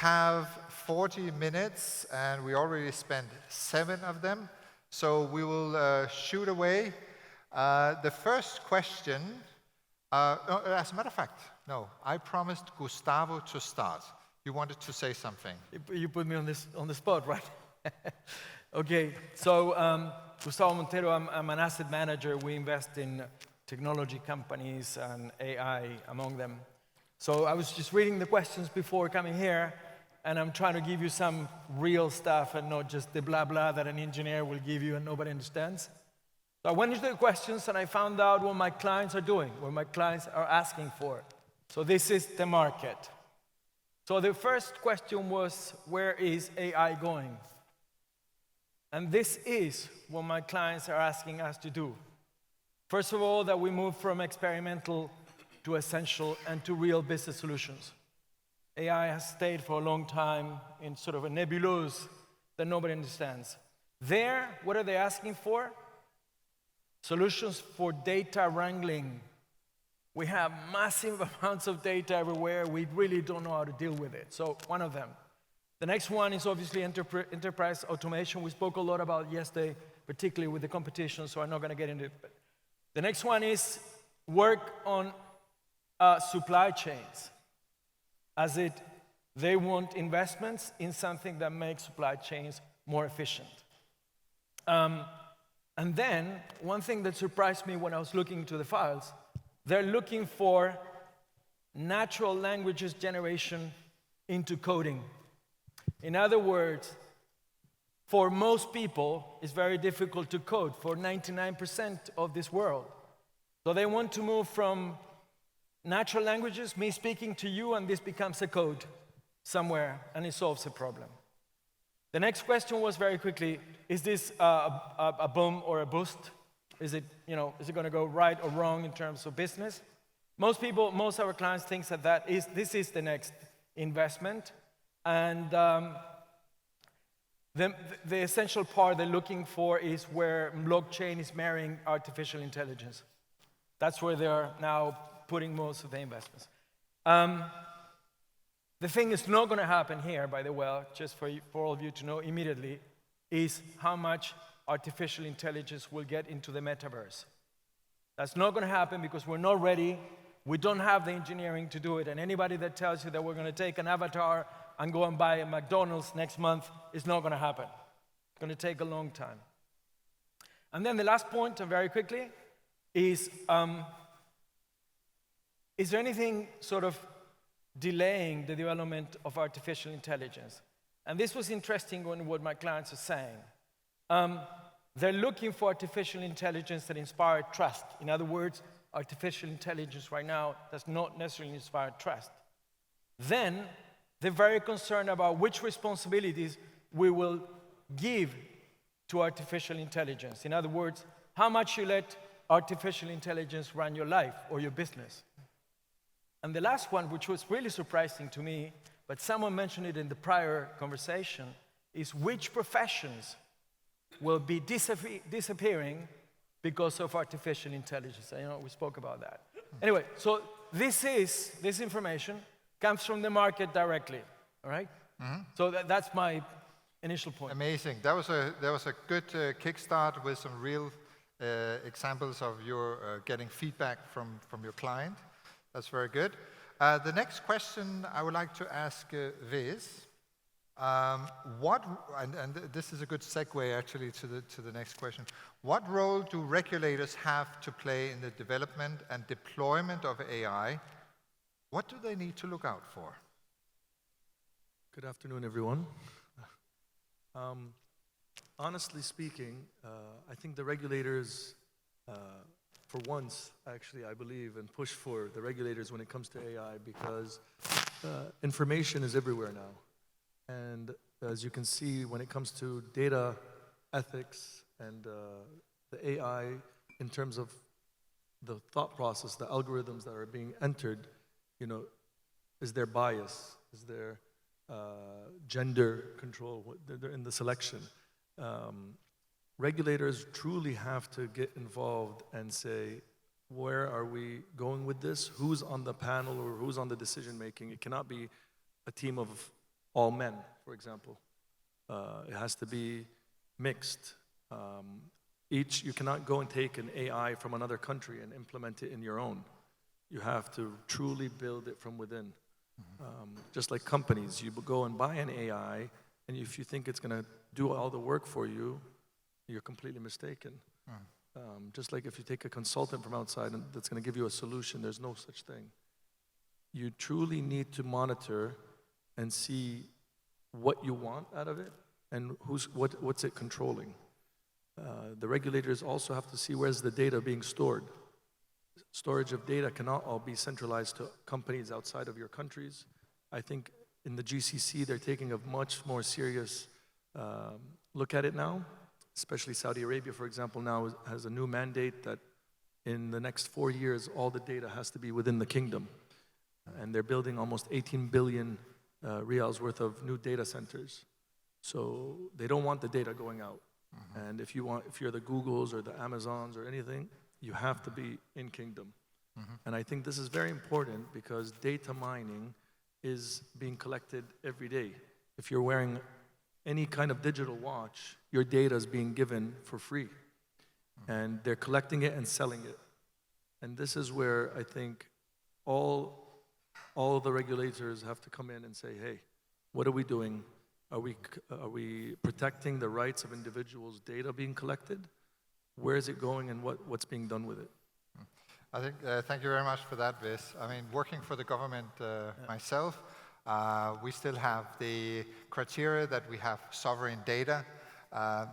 have 40 minutes, and we already spent 7 of them. So we will shoot away. The first question, no, as a matter of fact, no, I promised Gustavo to start. You wanted to say something. You put me on the spot, right? Okay, so Gustavo Montero, I'm an asset manager. We invest in technology companies and AI among them. So I was just reading the questions before coming here, and I'm trying to give you some real stuff and not just the blah blah that an engineer will give you and nobody understands. So I went into the questions and I found out what my clients are doing, what my clients are asking for. So this is the market. So the first question was, where is AI going? And this is what my clients are asking us to do. First of all, that we move from experimental to essential and to real business solutions. AI has stayed for a long time in sort of a nebulouse that nobody understands. There, what are they asking for? Solutions for data wrangling. We have massive amounts of data everywhere. We really don't know how to deal with it. So one of them. The next one is obviously enterprise automation. We spoke a lot about yesterday, particularly with the competition, so I'm not going to get into it. But the next one is work on supply chains. They want investments in something that makes supply chains more efficient. And then, one thing that surprised me when I was looking into the files, they're looking for natural languages generation into coding. In other words, for most people, it's very difficult to code, for 99% of this world. So they want to move from natural languages, me speaking to you, and this becomes a code somewhere, and it solves a problem. The next question was very quickly, is this a boom or a boost? Is it going to go right or wrong in terms of business? Most of our clients think that this is the next investment. And the essential part they're looking for is where blockchain is marrying artificial intelligence. That's where they are now putting most of the investments. The thing is not going to happen here, by the way, just for all of you to know immediately, is how much artificial intelligence will get into the metaverse. That's not going to happen because we're not ready. We don't have the engineering to do it. And anybody that tells you that we're going to take an avatar and go and buy a McDonald's next month is not going to happen. It's going to take a long time. And then the last point, and very quickly, is there anything sort of delaying the development of artificial intelligence? And this was interesting on what my clients are saying. They're looking for artificial intelligence that inspires trust. In other words, artificial intelligence right now does not necessarily inspire trust. Then, they're very concerned about which responsibilities we will give to artificial intelligence. In other words, how much you let artificial intelligence run your life or your business. And the last one, which was really surprising to me, but someone mentioned it in the prior conversation, is which professions will be disappearing because of artificial intelligence. We spoke about that. Anyway, so this information comes from the market directly, all right? Mm-hmm. So that's my initial point. Amazing. That was a good kickstart with some real examples of your getting feedback from your client. That's very good. The next question I would like to ask Viz. And this is a good segue actually to the next question. What role do regulators have to play in the development and deployment of AI? What do they need to look out for? Good afternoon, everyone. Honestly speaking, I think the regulators, for once, actually, I believe, and push for the regulators when it comes to AI because information is everywhere now. And as you can see, when it comes to data ethics and the AI, in terms of the thought process, the algorithms that are being entered, is there bias? Is there gender control in the selection? Regulators truly have to get involved and say, where are we going with this? Who's on the panel or who's on the decision making? It cannot be a team of all men, for example. It has to be mixed. You cannot go and take an AI from another country and implement it in your own. You have to truly build it from within. Just like companies, you go and buy an AI, and if you think it's going to do all the work for you, you're completely mistaken. Just like if you take a consultant from outside and that's going to give you a solution, there's no such thing. You truly need to monitor and see what you want out of it and what's it controlling. The regulators also have to see where's the data being stored. Storage of data cannot all be centralized to companies outside of your countries. I think in the GCC, they're taking a much more serious look at it now, especially Saudi Arabia, for example, now has a new mandate that in the next 4 years, all the data has to be within the kingdom. And they're building almost 18 billion riyals worth of new data centers. So they don't want the data going out. And if you're the Googles or the Amazons or anything, you have to be in kingdom. And I think this is very important because data mining is being collected every day. If you're wearing any kind of digital watch, your data is being given for free. And they're collecting it and selling it. And this is where I think all the regulators have to come in and say, hey, what are we doing? Are we protecting the rights of individuals' data being collected? Where is it going and what's being done with it? I think, thank you very much for that, Vis. I mean, working for the government myself, we still have the criteria that we have sovereign data.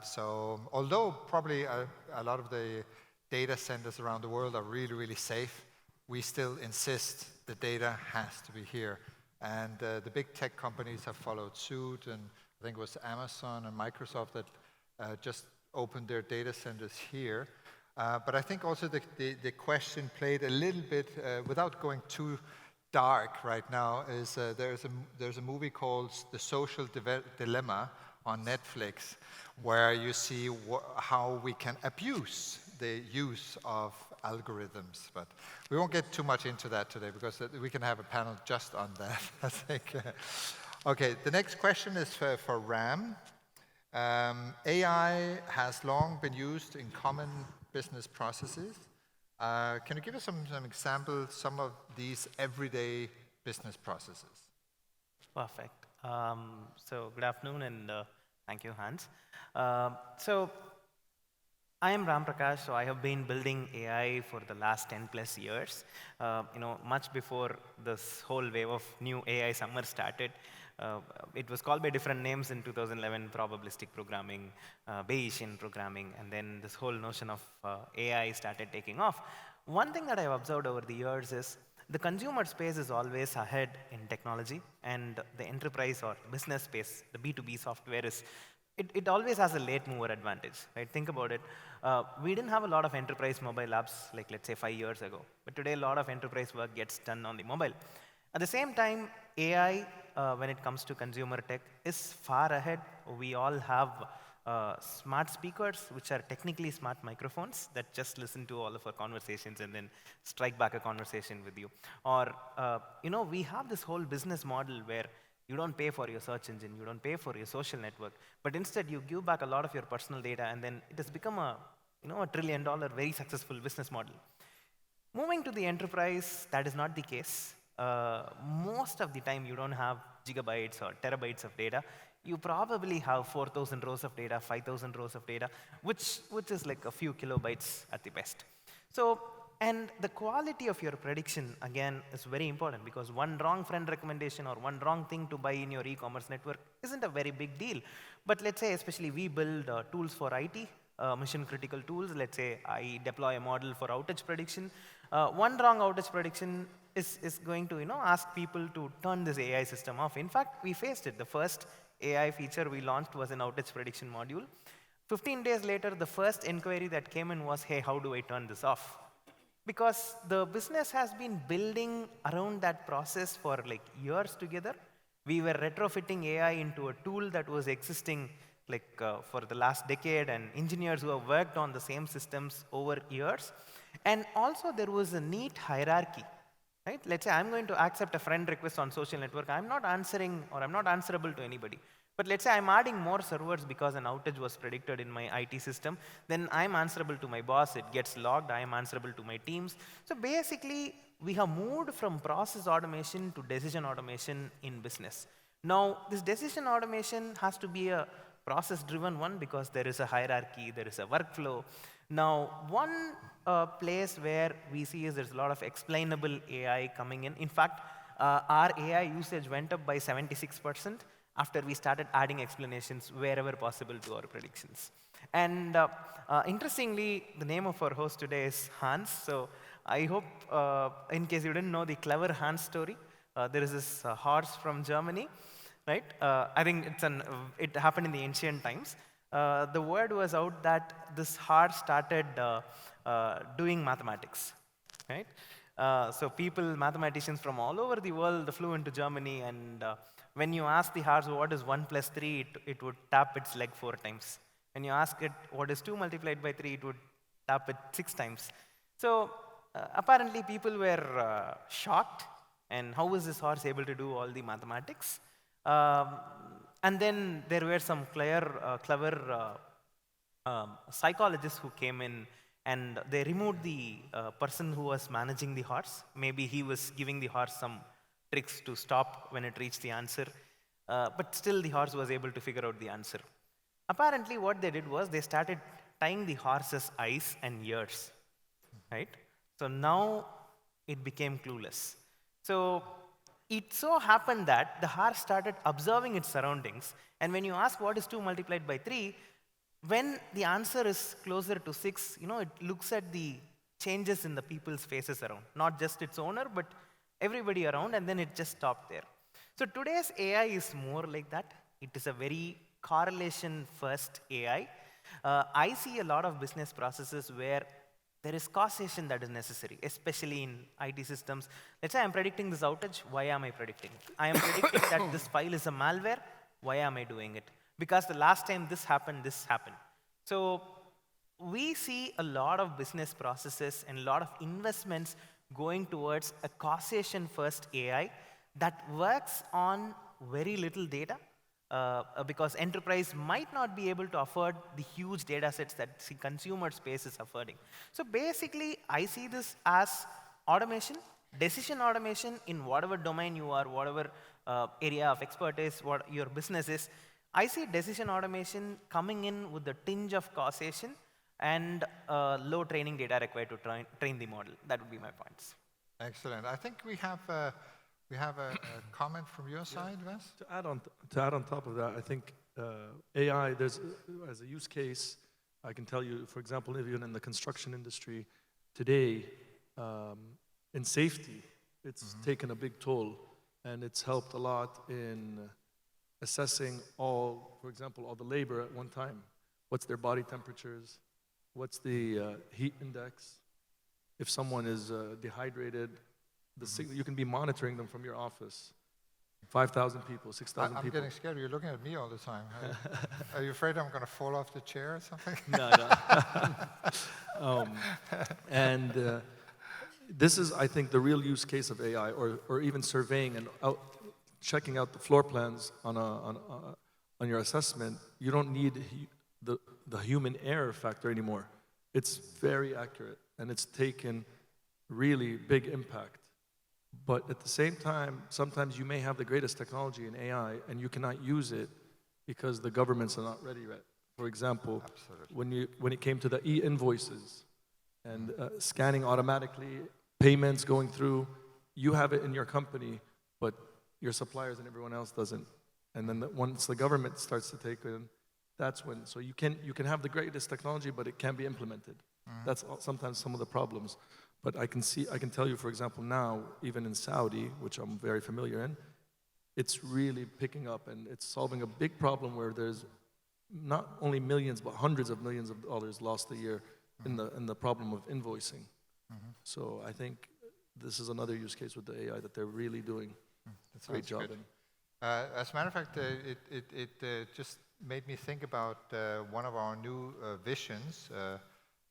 So although probably a lot of the data centers around the world are really, really safe, we still insist the data has to be here. And the big tech companies have followed suit, and I think it was Amazon and Microsoft that just opened their data centers here. But I think also the question played a little bit, without going too dark right now, is there's a movie called The Social Dilemma on Netflix, where you see how we can abuse the use of algorithms. But we won't get too much into that today because we can have a panel just on that, I think. Okay, the next question is for Ram. AI has long been used in common business processes. Can you give us some examples, some of these everyday business processes? Perfect. So good afternoon, and thank you, Hans. So I am Ramprakash, so I have been building AI for the last 10 plus years. Much before this whole wave of new AI summer started. It was called by different names in 2011, probabilistic programming, Bayesian programming, and then this whole notion of AI started taking off. One thing that I've observed over the years is the consumer space is always ahead in technology, and the enterprise or business space, the B2B software it always has a late mover advantage, right? Think about it. We didn't have a lot of enterprise mobile apps, like let's say 5 years ago, but today a lot of enterprise work gets done on the mobile. At the same time, AI, when it comes to consumer tech, is far ahead. We all have smart speakers, which are technically smart microphones that just listen to all of our conversations and then strike back a conversation with you. Or, we have this whole business model where you don't pay for your search engine, you don't pay for your social network, but instead you give back a lot of your personal data, and then it has become a $1 trillion, very successful business model. Moving to the enterprise, that is not the case. Most of the time, you don't have gigabytes or terabytes of data. You probably have 4,000 rows of data, 5,000 rows of data, which is like a few kilobytes at the best. So, and the quality of your prediction, again, is very important because one wrong friend recommendation or one wrong thing to buy in your e-commerce network isn't a very big deal. But let's say, especially we build tools for IT, mission-critical tools. Let's say I deploy a model for outage prediction. One wrong outage prediction is going to ask people to turn this AI system off. In fact, we faced it. The first AI feature we launched was an outage prediction module. 15 days later, the first inquiry that came in was, hey, how do I turn this off? Because the business has been building around that process for like years together. We were retrofitting AI into a tool that was existing for the last decade, and engineers who have worked on the same systems over years. And also there was a neat hierarchy. right? Let's say I'm going to accept a friend request on social network. I'm not answering or I'm not answerable to anybody. But let's say I'm adding more servers because an outage was predicted in my IT system. Then I'm answerable to my boss. It gets logged. I am answerable to my teams. So basically, we have moved from process automation to decision automation in business. Now, this decision automation has to be a process-driven one because there is a hierarchy, there is a workflow. Now, one place where we see is there's a lot of explainable AI coming in. In fact, our AI usage went up by 76% after we started adding explanations wherever possible to our predictions. And interestingly, the name of our host today is Hans. So I hope, in case you didn't know the clever Hans story, there is this horse from Germany, right? I think it happened in the ancient times. The word was out that this horse started doing mathematics, right? So mathematicians from all over the world flew into Germany, and when you ask the horse what is 1 plus 3, it would tap its leg 4 times. When you ask it what is 2 multiplied by 3, it would tap it 6 times. So apparently people were shocked, and how is this horse able to do all the mathematics? And then there were some clever psychologists who came in, and they removed the person who was managing the horse. Maybe he was giving the horse some tricks to stop when it reached the answer. But still, the horse was able to figure out the answer. Apparently, what they did was they started tying the horse's eyes and ears, right? So now it became clueless. So it so happened that the horse started observing its surroundings, and when you ask what is 2 multiplied by 3, when the answer is closer to 6, it looks at the changes in the people's faces around, not just its owner, but everybody around, and then it just stopped there. So today's AI is more like that. It is a very correlation-first AI. I see a lot of business processes where there is causation that is necessary, especially in IT systems. Let's say I'm predicting this outage. Why am I predicting it? I am predicting that this file is a malware. Why am I doing it? Because the last time this happened. So we see a lot of business processes and a lot of investments going towards a causation-first AI that works on very little data, because enterprise might not be able to afford the huge data sets that the consumer space is affording. So basically, I see this as automation, decision automation in whatever domain you are, whatever area of expertise, what your business is. I see decision automation coming in with a tinge of causation and low training data required to train the model. That would be my points. Excellent. I think we have a comment from your side, Wes? To add on top of that, I think AI, as a use case, I can tell you, for example, even in the construction industry today, in safety, it's taken a big toll, and it's helped a lot in assessing for example, all the labor at one time. What's their body temperatures? What's the heat index? If someone is dehydrated, you can be monitoring them from your office. 5,000 people, 6,000 people. I'm getting scared. You're looking at me all the time. Are you afraid I'm going to fall off the chair or something? No. And this is, I think, the real use case of AI, or even surveying and checking out the floor plans on your assessment. You don't need the human error factor anymore. It's very accurate, and it's taken really big impact. But at the same time, sometimes you may have the greatest technology in AI, and you cannot use it because the governments are not ready yet. For example, when it came to the e-invoices and scanning automatically, payments going through, you have it in your company, but your suppliers and everyone else doesn't. And then once the government starts to take in, that's when. So you can have the greatest technology, but it can't be implemented. That's sometimes some of the problems. But I can tell you, for example, now, even in Saudi, which I'm very familiar in, it's really picking up, and it's solving a big problem where there's not only millions, but hundreds of millions of dollars lost a year in the problem of invoicing. So I think this is another use case with the AI that they're really doing a great job in. As a matter of fact, it just made me think about one of our new visions.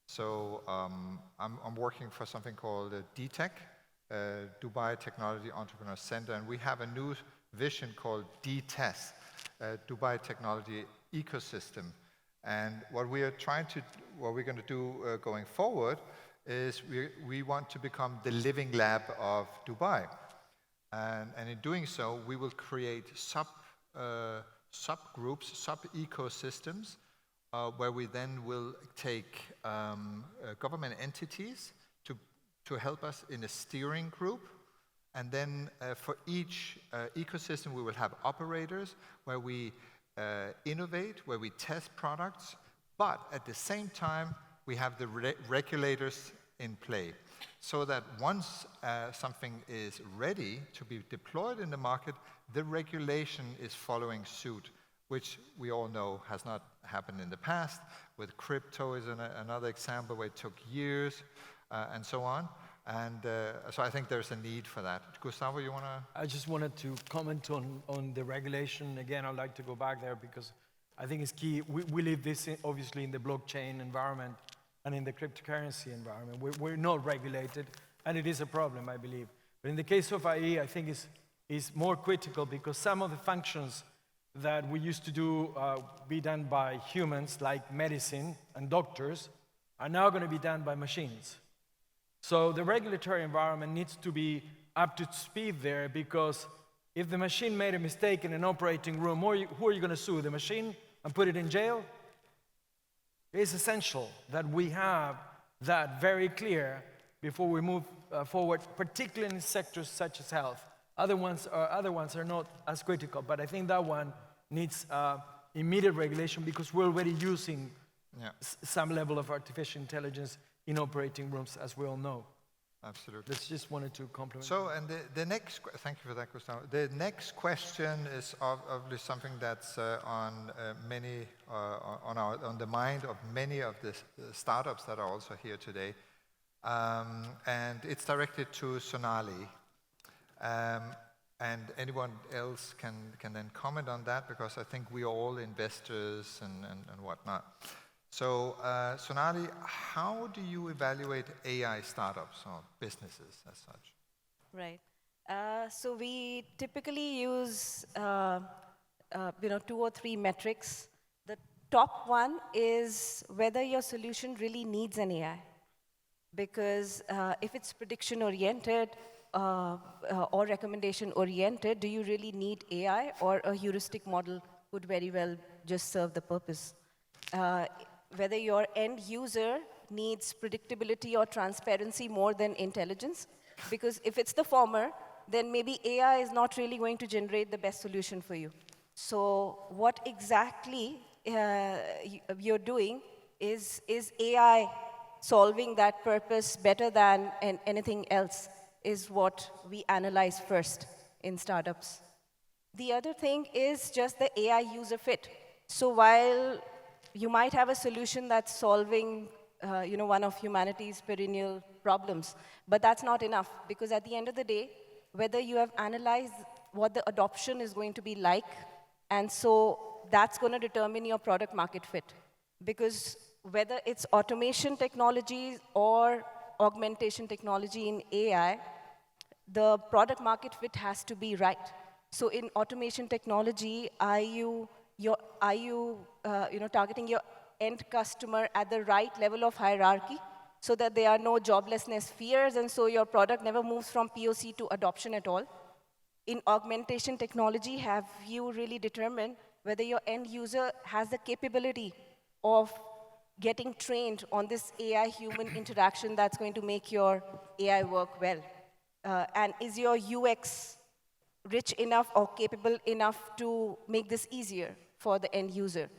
So I'm working for something called DTEC, Dubai Technology Entrepreneur Center, and we have a new vision called DTES, Dubai Technology Ecosystem. And what we're going to do going forward is we want to become the living lab of Dubai. And in doing so, we will create subgroups, sub-ecosystems, where we then will take government entities to help us in a steering group. And then for each ecosystem, we will have operators where we innovate, where we test products, but at the same time, we have the regulators in play. So that once something is ready to be deployed in the market, the regulation is following suit, which we all know has not happened in the past. With crypto is another example where it took years, and so on. And so I think there's a need for that. Gustavo, you want to? I just wanted to comment on the regulation. Again, I'd like to go back there because I think it's key. We live this, obviously, in the blockchain environment and in the cryptocurrency environment. We're not regulated, and it is a problem, I believe. But in the case of IE, I think is more critical because some of the functions that we used to do be done by humans, like medicine and doctors, are now going to be done by machines. So the regulatory environment needs to be up to speed there, because if the machine made a mistake in an operating room, who are you going to sue? The machine and put it in jail? It's essential that we have that very clear before we move forward, particularly in sectors such as health. Other ones are not as critical, but I think that one needs immediate regulation because we're already using some level of artificial intelligence in operating rooms, as we all know. Absolutely. That's just wanted to compliment. So, and the next, thank you for that, Gustavo. The next question is obviously something that's on the mind of many of the startups that are also here today, and it's directed to Sonali. And anyone else can then comment on that, because I think we are all investors and whatnot. So, Sonali, how do you evaluate AI startups or businesses as such? Right. So we typically use 2 or 3 metrics. The top one is whether your solution really needs an AI. Because if it's prediction-oriented or recommendation-oriented, do you really need AI, or a heuristic model would very well just serve the purpose? Whether your end user needs predictability or transparency more than intelligence. Because if it's the former, then maybe AI is not really going to generate the best solution for you. So what exactly you're doing is AI solving that purpose better than anything else, is what we analyze first in startups. The other thing is just the AI user fit. So while you might have a solution that's solving one of humanity's perennial problems, but that's not enough, because at the end of the day, whether you have analyzed what the adoption is going to be like, and so that's going to determine your product market fit. Because whether it's automation technologies or augmentation technology in AI, the product market fit has to be right. So in automation technology, are you targeting your end customer at the right level of hierarchy so that there are no joblessness fears, and so your product never moves from POC to adoption at all? In augmentation technology, have you really determined whether your end user has the capability of getting trained on this AI-human interaction that's going to make your AI work well? And is your UX rich enough or capable enough to make this easier for the end user?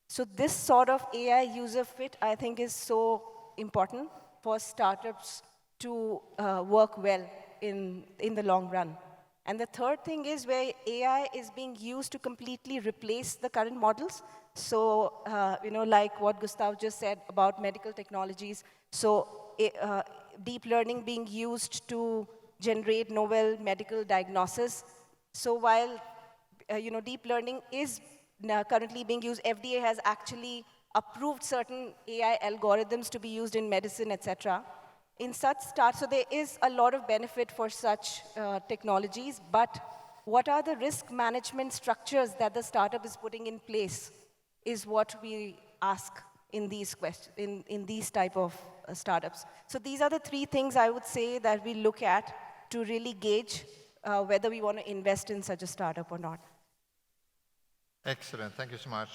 So this sort of AI user fit, I think, is so important for startups to work well in the long run. And the third thing is where AI is being used to completely replace the current models. So, like what Gustavo just said about medical technologies. So deep learning being used to generate novel medical diagnosis. So while deep learning is currently being used, FDA has actually approved certain AI algorithms to be used in medicine, etc. in such so there is a lot of benefit for such technologies, but what are the risk management structures that the startup is putting in place is what we ask in these in these type of startups. So these are the three things I would say that we look at to really gauge whether we want to invest in such a startup or not. Excellent. Thank you so much.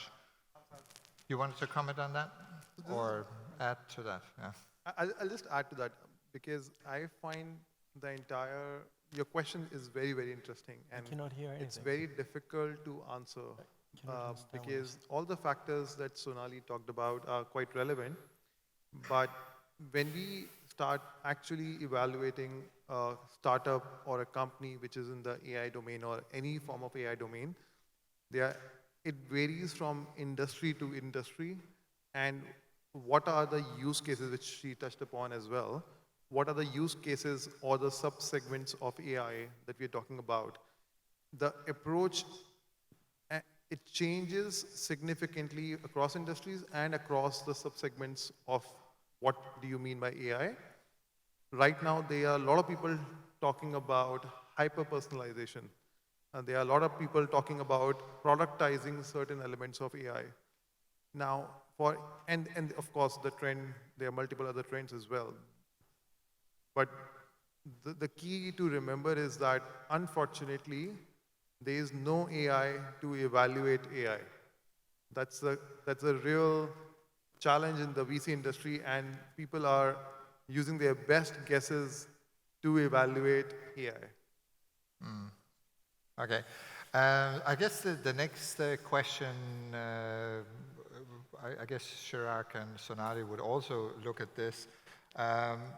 You wanted to comment on that or add to that? Yeah. I'll just add to that because I find your question is very, very interesting. And I cannot hear anything. it's very difficult to answer because all the factors that Sonali talked about are quite relevant. But when we start actually evaluating a startup or a company which is in the AI domain or any form of AI domain, it varies from industry to industry. And what are the use cases, which she touched upon as well? What are the use cases or the sub-segments of AI that we're talking about? The approach, it changes significantly across industries and across the sub-segments of what do you mean by AI. Right now, there are a lot of people talking about hyper-personalization. And there are a lot of people talking about productizing certain elements of AI. Now, and of course, the trend, there are multiple other trends as well. But the key to remember is that, unfortunately, there is no AI to evaluate AI. That's a real challenge in the VC industry, and people are using their best guesses to evaluate AI. Okay. I guess the next question, I guess Chirag and Sonali would also look at this.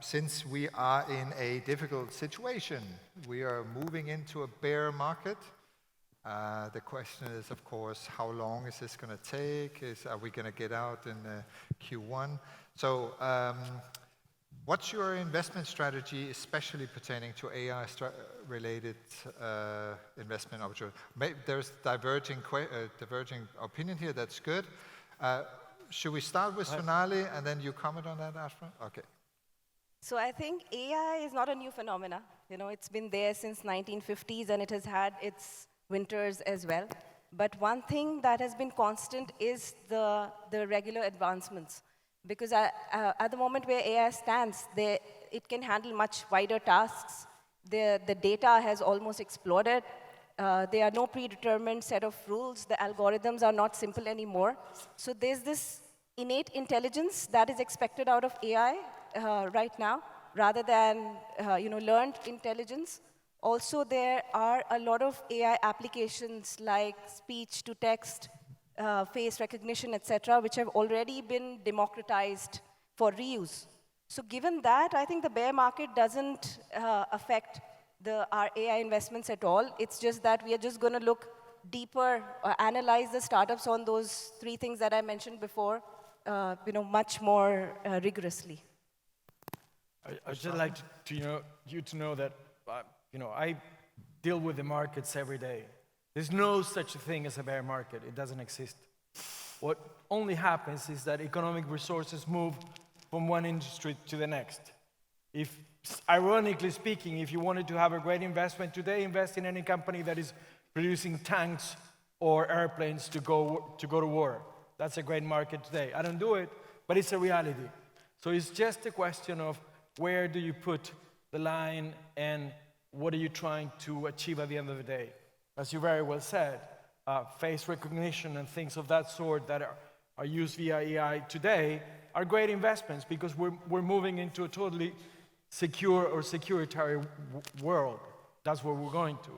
Since we are in a difficult situation, we are moving into a bear market. The question is, of course, how long is this going to take? Are we going to get out in Q1? So what's your investment strategy, especially pertaining to AI-related investment opportunities? There's diverging opinion here. That's good. Should we start with Sonali and then you comment on that, Ashra? Okay. So I think AI is not a new phenomena. You know, it's been there since 1950s and it has had its winters as well. But one thing that has been constant is the regular advancements. Because at the moment where AI stands, it can handle much wider tasks. The data has almost exploded. There are no predetermined set of rules. The algorithms are not simple anymore. So there's this innate intelligence that is expected out of AI right now, rather than learned intelligence. Also, there are a lot of AI applications like speech-to-text, face recognition, etc., which have already been democratized for reuse. So given that, I think the bear market doesn't affect our AI investments at all. It's just that we are just going to look deeper, analyze the startups on those three things that I mentioned before, much more rigorously. I'd just like you to know that I deal with the markets every day. There's no such a thing as a bear market. It doesn't exist. What only happens is that economic resources move from one industry to the next. Ironically speaking, if you wanted to have a great investment today, invest in any company that is producing tanks or airplanes to go to war. That's a great market today. I don't do it, but it's a reality. So it's just a question of where do you put the line and what are you trying to achieve at the end of the day. As you very well said, face recognition and things of that sort that are used via AI today are great investments because we're moving into a totally secure or securitary world. That's where we're going to.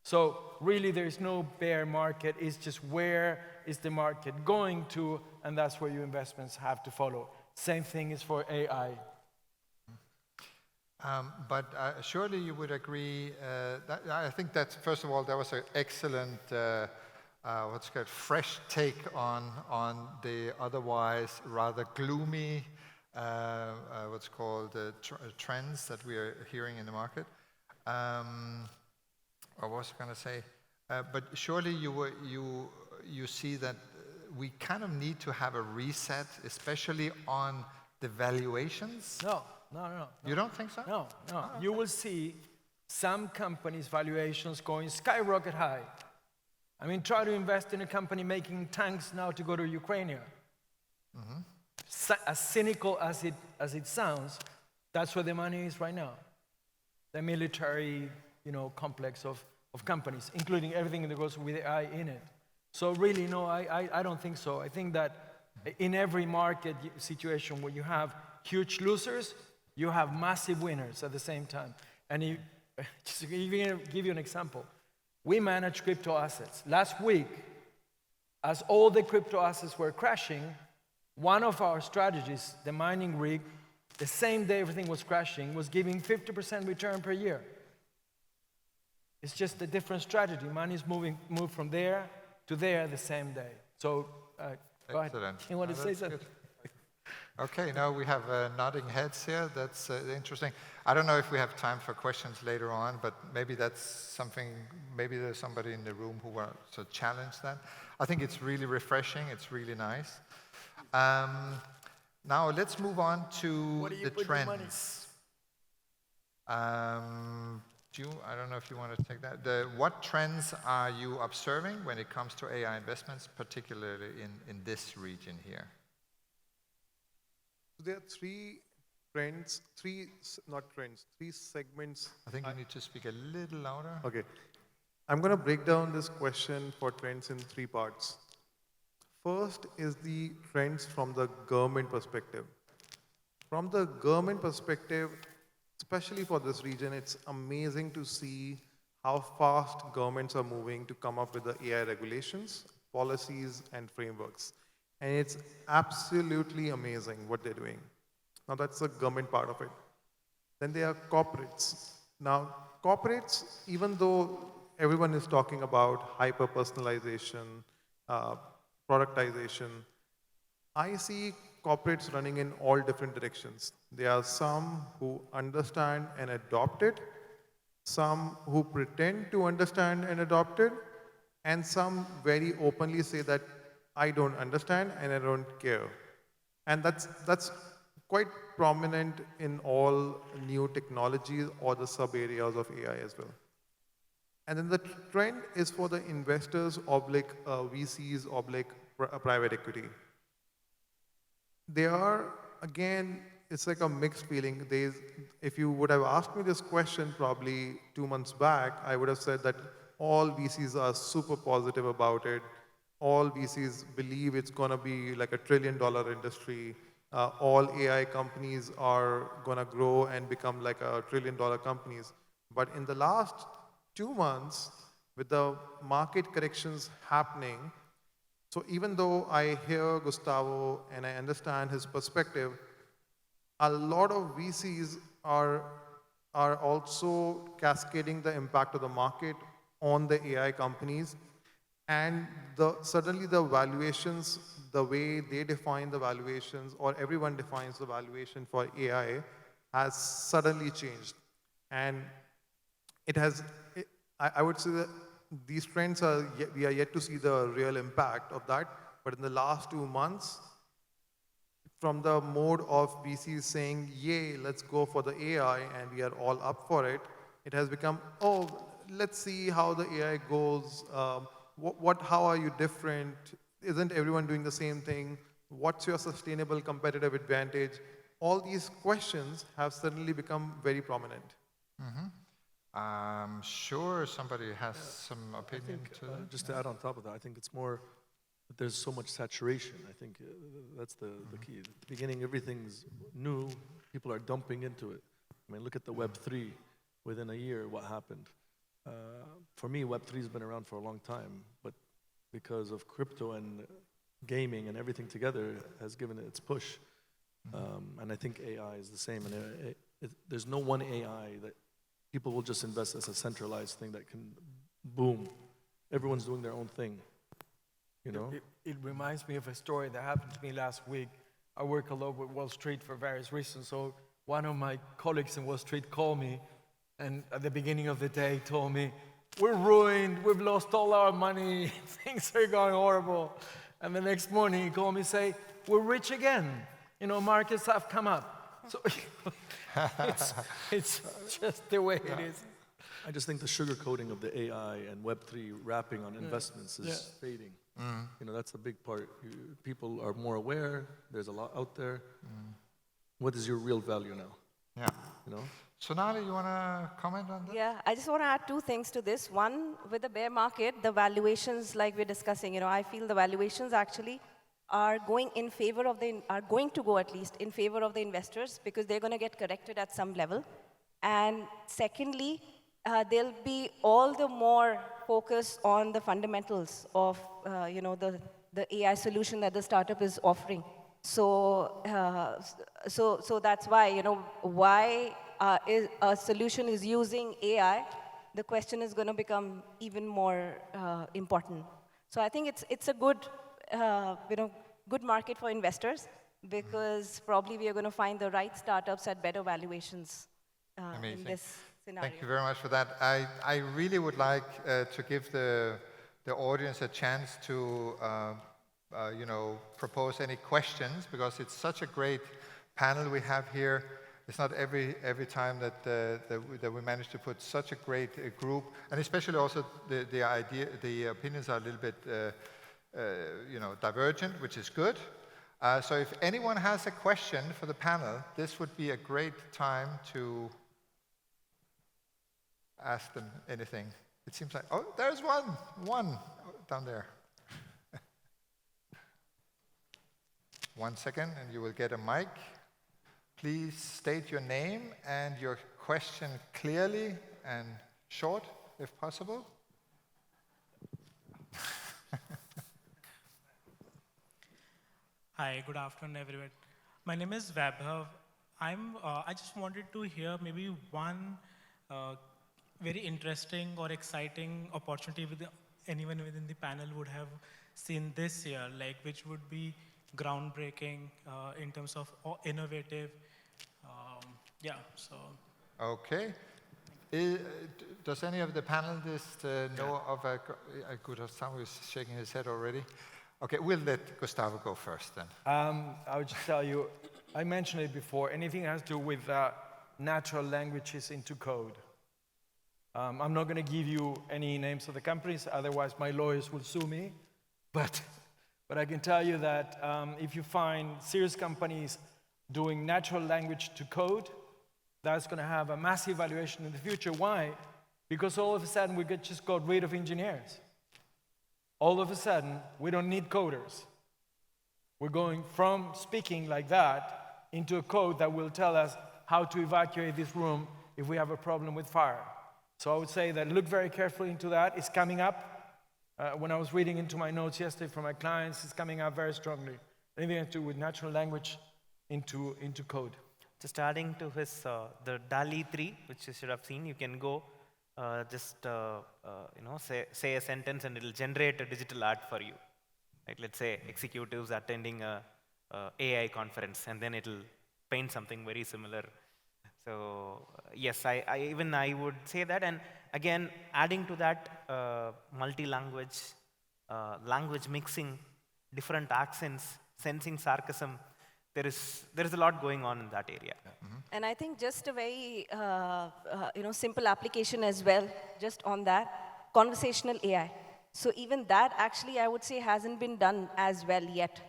So really there is no bear market. It's just where is the market going to, and that's where your investments have to follow. Same thing is for AI. But surely you would agree, I think that, first of all, that was an excellent, fresh take on the otherwise rather gloomy, trends that we are hearing in the market. Or what was I going to say? But surely you see that we kind of need to have a reset, especially on the valuations. You don't think so? No. You will see some companies' valuations going skyrocket high. I mean, try to invest in a company making tanks now to go to Ukraine. As cynical as it sounds, that's where the money is right now. The military, complex of companies, including everything that goes with AI in it. So really, no, I don't think so. I think that in every market situation where you have huge losers, you have massive winners at the same time. And just to give you an example, we manage crypto assets. Last week, as all the crypto assets were crashing, one of our strategies, the mining rig, the same day everything was crashing, was giving 50% return per year. It's just a different strategy. Money is moved from there to there the same day. So, go ahead. Excellent. You want to say That's something? good. Okay, now we have nodding heads here. That's interesting. I don't know if we have time for questions later on, but maybe that's something, maybe there's somebody in the room who wants to challenge that. I think it's really refreshing. It's really nice. Now let's move on to the trends. I don't know if you want to take that. What trends are you observing when it comes to AI investments, particularly in this region here? There are three segments. I think you need to speak a little louder. Okay. I'm going to break down this question for trends in three parts. First is the trends from the government perspective. From the government perspective, especially for this region, it's amazing to see how fast governments are moving to come up with the AI regulations, policies, and frameworks. And it's absolutely amazing what they're doing. Now, that's the government part of it. Then there are corporates. Now, corporates, even though everyone is talking about hyper-personalization, productization, I see corporates running in all different directions. There are some who understand and adopt it, some who pretend to understand and adopt it, and some very openly say that I don't understand and I don't care. And that's quite prominent in all new technologies or the sub-areas of AI as well. And then the trend is for the investors, VCs, private equity. They are, again, it's like a mixed feeling. If you would have asked me this question probably 2 months back, I would have said that all VCs are super positive about it. All VCs believe it's going to be like $1 trillion industry. All AI companies are going to grow and become like $1 trillion companies. But in the last 2 months, with the market corrections happening, so even though I hear Gustavo and I understand his perspective, a lot of VCs are also cascading the impact of the market on the AI companies. And suddenly the valuations, the way they define the valuations, or everyone defines the valuation for AI, has suddenly changed. And I would say that these trends we are yet to see the real impact of that. But in the last 2 months, from the mode of VCs saying, yay, let's go for the AI, and we are all up for it, it has become, oh, let's see how the AI goes. How are you different? Isn't everyone doing the same thing? What's your sustainable competitive advantage? All these questions have suddenly become very prominent. Mm-hmm. I'm sure somebody has some opinion to that. Just to add on top of that, I think it's more that there's so much saturation. I think that's the key. At the beginning, everything's new. People are dumping into it. I mean, look at the Web3. Within a year, what happened? For me, Web3 has been around for a long time, but because of crypto and gaming and everything together has given it its push. And I think AI is the same. And there's no one AI that people will just invest as a centralized thing that can boom. Everyone's doing their own thing, you know? It reminds me of a story that happened to me last week. I work a lot with Wall Street for various reasons. So one of my colleagues in Wall Street called me, and at the beginning of the day told me, we're ruined, we've lost all our money, things are going horrible. And the next morning he called me and say, we're rich again. You know, markets have come up. So it's just the way it is. I just think the sugarcoating of the AI and Web3 wrapping on investments is fading. You know, that's a big part. People are more aware. There's a lot out there. What is your real value now? Yeah. You know? Sonali, you want to comment on that? Yeah, I just want to add two things to this. One, with the bear market, the valuations, like we're discussing, I feel the valuations actually are going in favor of are going to go at least in favor of the investors because they're going to get corrected at some level. And secondly, there'll be all the more focus on the fundamentals of, the AI solution that the startup is offering. So, so that's why, why is a solution is using AI, the question is going to become even more important. So I think it's a good, good market for investors because probably we are going to find the right startups at better valuations in this scenario. Thank you very much for that. I really would like to give the audience a chance to propose any questions because it's such a great panel we have here. It's not every time that we manage to put such a great group, and especially also the opinions are a little bit divergent, which is good. So if anyone has a question for the panel, this would be a great time to ask them anything. It seems like, oh, there's one down there. 1 second, and you will get a mic. Please state your name and your question clearly and short, if possible. Hi, good afternoon, everyone. My name is Vaibhav. I just wanted to hear maybe one very interesting or exciting opportunity anyone within the panel would have seen this year, like which would be groundbreaking in terms of innovative. So. Okay. Does any of the panelists know of a Gustavo is shaking his head already. Okay, we'll let Gustavo go first then. I would just tell you, I mentioned it before, anything that has to do with natural languages into code. I'm not going to give you any names of the companies, otherwise my lawyers will sue me. But I can tell you that if you find serious companies doing natural language to code, that's going to have a massive valuation in the future. Why? Because all of a sudden we just got rid of engineers. All of a sudden, we don't need coders. We're going from speaking like that into a code that will tell us how to evacuate this room if we have a problem with fire. So I would say that look very carefully into that. It's coming up. When I was reading into my notes yesterday from my clients, it's coming up very strongly. Anything to do with natural language into code. Just adding to his, the DALL-E 3, which you should have seen, you can go say a sentence and it'll generate a digital art for you. Like let's say executives attending a AI conference, and then it'll paint something very similar. So yes, I would say that. And again, adding to that, multi-language, language mixing, different accents, sensing sarcasm. There is a lot going on in that area. Mm-hmm. And I think just a very simple application as well, just on that, conversational AI. So even that actually I would say hasn't been done as well yet.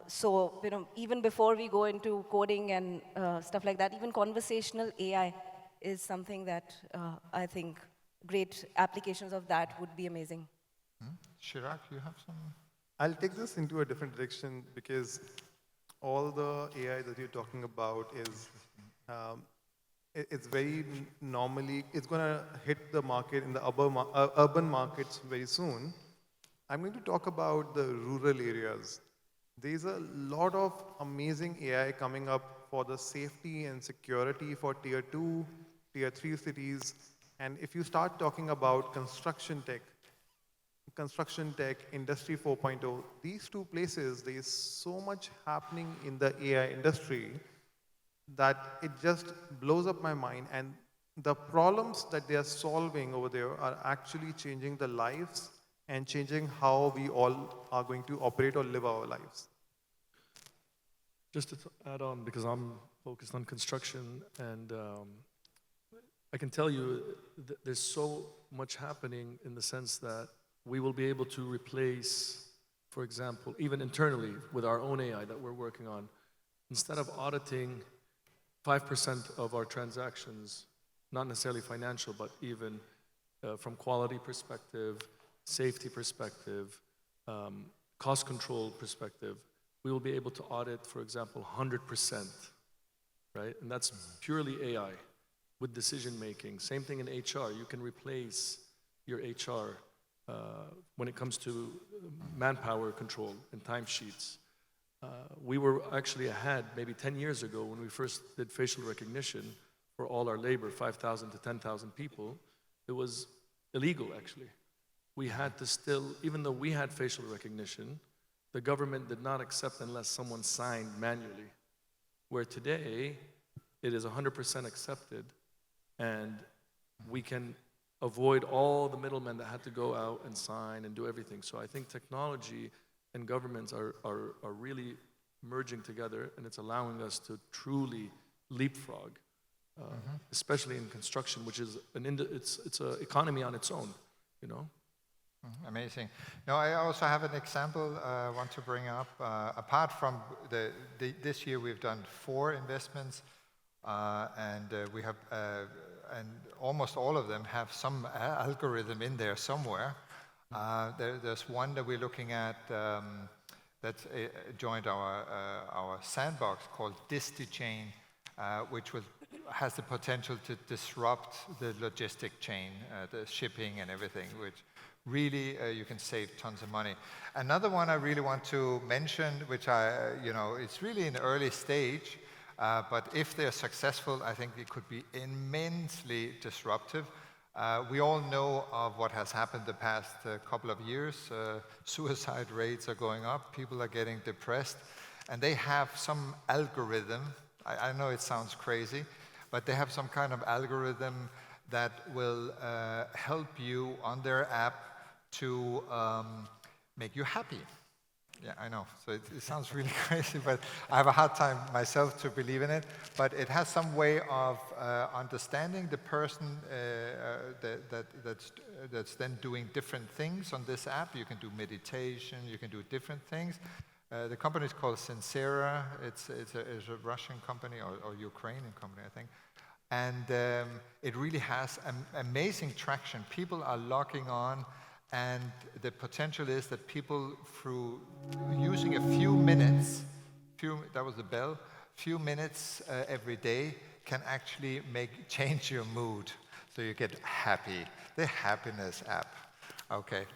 So even before we go into coding and stuff like that, even conversational AI is something that I think great applications of that would be amazing. Chirag, you have some? I'll take this into a different direction because all the AI that you're talking about is, it's very normally, it's going to hit the market in the urban markets very soon. I'm going to talk about the rural areas. There's a lot of amazing AI coming up for the safety and security for tier 2, tier 3 cities. And if you start talking about construction tech, Industry 4.0, these two places, there is so much happening in the AI industry that it just blows up my mind. And the problems that they are solving over there are actually changing the lives and changing how we all are going to operate or live our lives. Just to add on, because I'm focused on construction, and I can tell you there's so much happening in the sense that we will be able to replace, for example, even internally with our own AI that we're working on, instead of auditing 5% of our transactions, not necessarily financial, but even from quality perspective, safety perspective, cost control perspective, we will be able to audit, for example, 100%, right? And that's purely AI with decision making. Same thing in HR. You can replace your HR when it comes to manpower control and timesheets. We were actually ahead maybe 10 years ago when we first did facial recognition for all our labor, 5,000 to 10,000 people. It was illegal, actually. We had to still, even though we had facial recognition, the government did not accept unless someone signed manually. Where today, it is 100% accepted, and we can avoid all the middlemen that had to go out and sign and do everything. So I think technology and governments are really merging together, and it's allowing us to truly leapfrog, especially in construction, which is it's an economy on its own, you know. Amazing. Now, I also have an example I want to bring up. Apart from this year, we've done 4 investments, and we have, and almost all of them have some algorithm in there somewhere. There's one that we're looking at that's joined our sandbox called DistiChain, which has the potential to disrupt the logistic chain, the shipping and everything, which really you can save tons of money. Another one I really want to mention, which it's really in early stage, but if they're successful, I think it could be immensely disruptive. We all know of what has happened the past couple of years. Suicide rates are going up, people are getting depressed, and they have some algorithm. I know it sounds crazy, but they have some kind of algorithm that will help you on their app to make you happy. Yeah, I know. So it sounds really crazy, but I have a hard time myself to believe in it. But it has some way of understanding the person that's then doing different things on this app. You can do meditation, you can do different things. The company is called Sincera. It's a Russian company or Ukrainian company, I think. And it really has amazing traction. People are logging on, and the potential is that people, through using a few minutes, that was the bell, few minutes every day, can actually change your mood, so you get happy. The happiness app. Okay.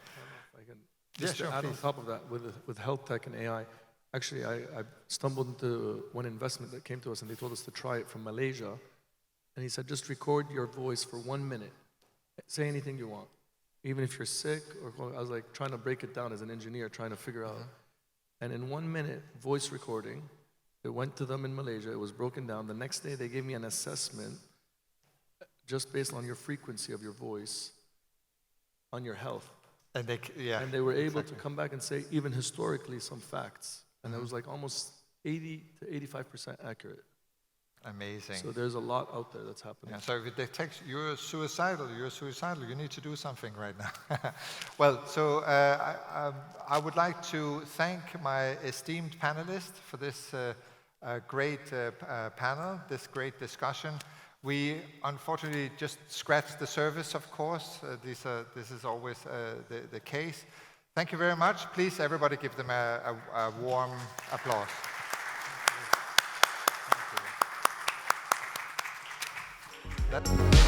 Just to add on top of that, with health tech and AI, actually I stumbled into one investment that came to us, and they told us to try it from Malaysia. And he said, just record your voice for 1 minute. Say anything you want. Even if you're sick, or I was like trying to break it down as an engineer, trying to figure out. And in 1 minute voice recording, it went to them in Malaysia, it was broken down. The next day they gave me an assessment just based on your frequency of your voice on your health. And they were able to come back and say, even historically, some facts. And it was like almost 80 to 85% accurate. Amazing. So there's a lot out there that's happening. Yeah, so if it detects you're suicidal, you need to do something right now. Well, so I would like to thank my esteemed panelists for this great panel, this great discussion. We unfortunately just scratched the surface, of course. This is always the case. Thank you very much. Please, everybody, give them a warm applause. Thank you.